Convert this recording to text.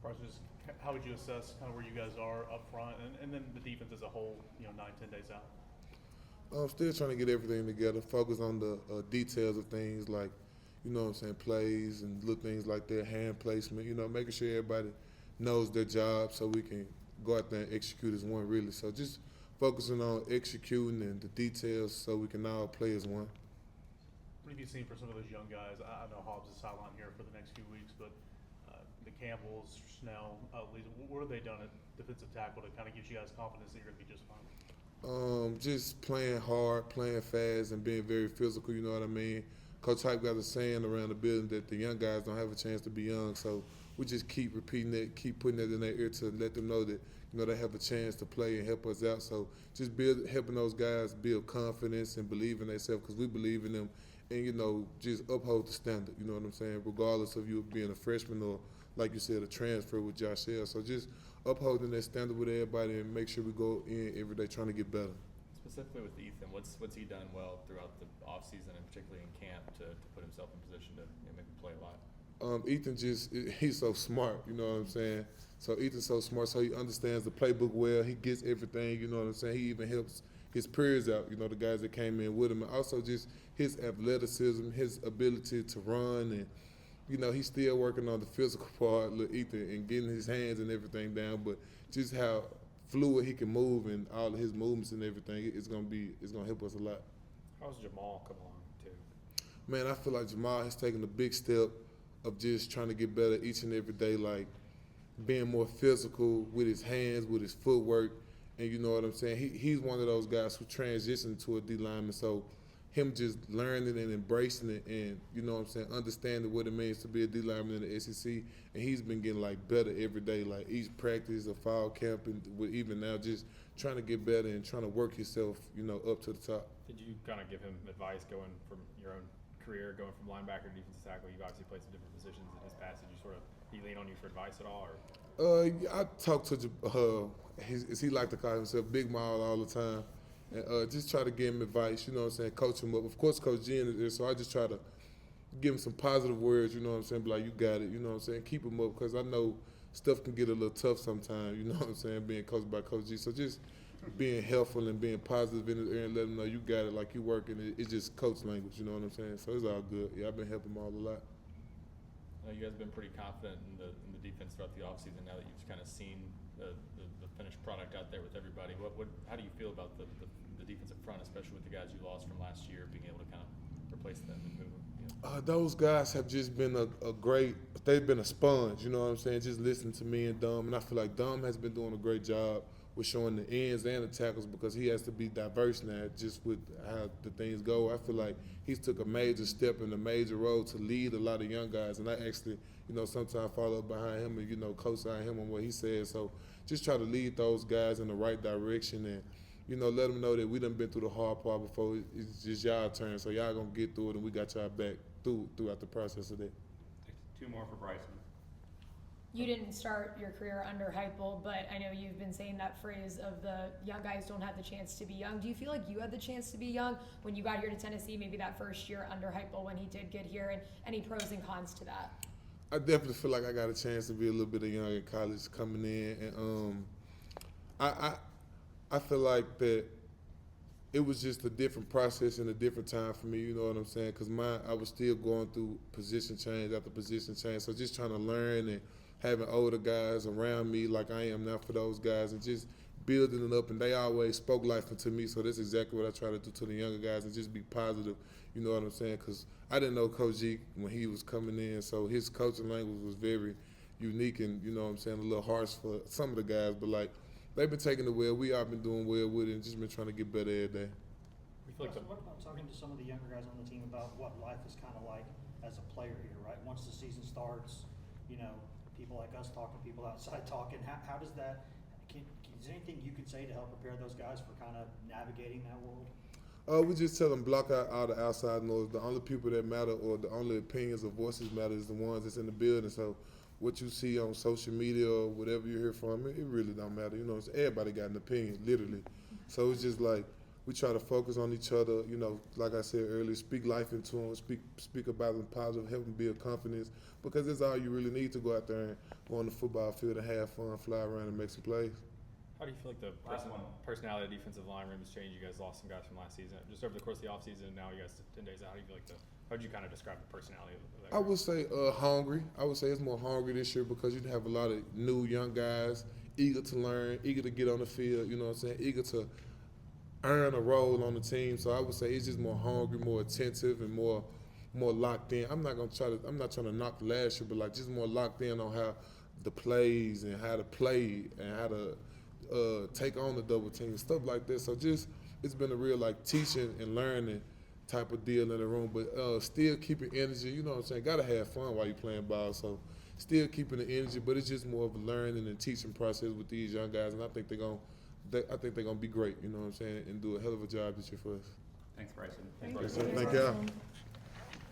Bryson, just how would you assess kind of where you guys are up front, and then the defense as a whole, 9, 10 days out? I'm still trying to get everything together, focus on the details of things like, plays and little things like that, hand placement, making sure everybody knows their job so we can go out there and execute as one, really. So just focusing on executing and the details so we can all play as one. What have you seen for some of those young guys? I know Hobbs is sidelined here for the next few weeks, but the Campbells, Snell, Lisa, what have they done at defensive tackle to kind of give you guys confidence that you're going to be just fine? Just playing hard, playing fast, and being very physical. You know what I mean. Coach Hype got a saying around the building that the young guys don't have a chance to be young, so we just keep repeating it, keep putting it in their ear to let them know that they have a chance to play and help us out. So just helping those guys build confidence and believe in themselves because we believe in them, and just uphold the standard. You know what I'm saying? Regardless of you being a freshman or, like you said, a transfer with Josh Hill. So just upholding that standard with everybody and make sure we go in every day trying to get better. Specifically with Ethan, what's he done well throughout the offseason and particularly in camp to put himself in position to make him play a lot? Ethan he's so smart, you know what I'm saying? So Ethan's so smart, so he understands the playbook well. He gets everything, you know what I'm saying? He even helps his peers out, the guys that came in with him. And also just his athleticism, his ability to run, and, he's still working on the physical part, little Ethan, and getting his hands and everything down, but just how fluid he can move and all of his movements and everything, it's gonna help us a lot. How's Jamal come along too? Man, I feel like Jamal has taken a big step of just trying to get better each and every day, like being more physical with his hands, with his footwork, and you know what I'm saying? He's one of those guys who transitioned to a D lineman, so him just learning and embracing it and, understanding what it means to be a D lineman in the SEC, and he's been getting, better every day, each practice, a fall camp, and even now just trying to get better and trying to work himself, up to the top. Did you kind of give him advice going from your own career, going from linebacker to defensive tackle? You've obviously played some different positions in his past. Did he lean on you for advice at all? Or? I talk to he like to call himself Big Maul all the time, and just try to give him advice. You know what I'm saying? Coach him up. Of course, Coach Jen is there, so I just try to give him some positive words. You know what I'm saying? Be like, you got it. You know what I'm saying? Keep him up because I know stuff can get a little tough sometimes. You know what I'm saying? Being coached by Coach G, so just being helpful and being positive in his ear and letting him know you got it, like you working. It's just coach language. You know what I'm saying? So it's all good. Yeah, I've been helping him all a lot. You guys have been pretty confident in the defense throughout the offseason now that you've kind of seen the finished product out there with everybody. How do you feel about the defensive front, especially with the guys you lost from last year, being able to kind of replace them and move them? Those guys have just been they've been a sponge, you know what I'm saying? Just listen to me and Dom, and I feel like Dom has been doing a great job with showing the ends and the tackles because he has to be diverse now just with how the things go. I feel like he's took a major step in a major role to lead a lot of young guys, and I actually, sometimes follow behind him and, co-sign him on what he says. So just try to lead those guys in the right direction and, let them know that we done been through the hard part before. It's just y'all turn, so y'all gonna get through it, and we got y'all back throughout the process of that. Two more for Bryson. You didn't start your career under Heupel, but I know you've been saying that phrase of the young guys don't have the chance to be young. Do you feel like you had the chance to be young when you got here to Tennessee, maybe that first year under Heupel when he did get here, and any pros and cons to that? I definitely feel like I got a chance to be a little bit of young in college coming in, and I feel like that it was just a different process and a different time for me, you know what I'm saying? Because I was still going through position change after position change, so just trying to learn and having older guys around me like I am now for those guys and just building it up, and they always spoke life into me, so that's exactly what I try to do to the younger guys and just be positive, you know what I'm saying? Because I didn't know Coach G when he was coming in, so his coaching language was very unique and, you know what I'm saying, a little harsh for some of the guys, but they've been taking it well. We all been doing well with it and just been trying to get better every day. What about talking to some of the younger guys on the team about what life is kind of like as a player here, right? Once the season starts, people like us talking, people outside talking. How does that? Is there anything you could say to help prepare those guys for kind of navigating that world? We just tell them block out all the outside noise. The only people that matter or the only opinions or voices matter is the ones that's in the building. So what you see on social media or whatever you hear from it really don't matter. Everybody got an opinion, literally. So it's just we try to focus on each other. You know, like I said earlier, speak life into them, speak about them positive, help them build confidence, because that's all you really need to go out there and go on the football field and have fun, fly around and make some plays. How do you feel like the Last one. personality of the defensive line room has changed? You guys lost some guys from last season. Just over the course of the offseason, now you guys 10 days out, how do you feel like how would you kind of describe the personality of that I group? would say hungry. I would say it's more hungry this year because you have a lot of new young guys, eager to learn, eager to get on the field, you know what I'm saying, eager to earn a role on the team. So I would say it's just more hungry, more attentive, and more locked in. I'm not trying to knock last year, but like just more locked in on how the plays and how to play and how to take on the double team, stuff like that. So just it's been a real like teaching and learning type of deal in the room, but still keeping energy. You know what I'm saying? Gotta have fun while you're playing ball. So still keeping the energy, but it's just more of a learning and teaching process with these young guys, and I think they're gonna be great. You know what I'm saying? And do a hell of a job this year for us. Thanks, Bryson. Thank Yes, you. sir. Thank y'all.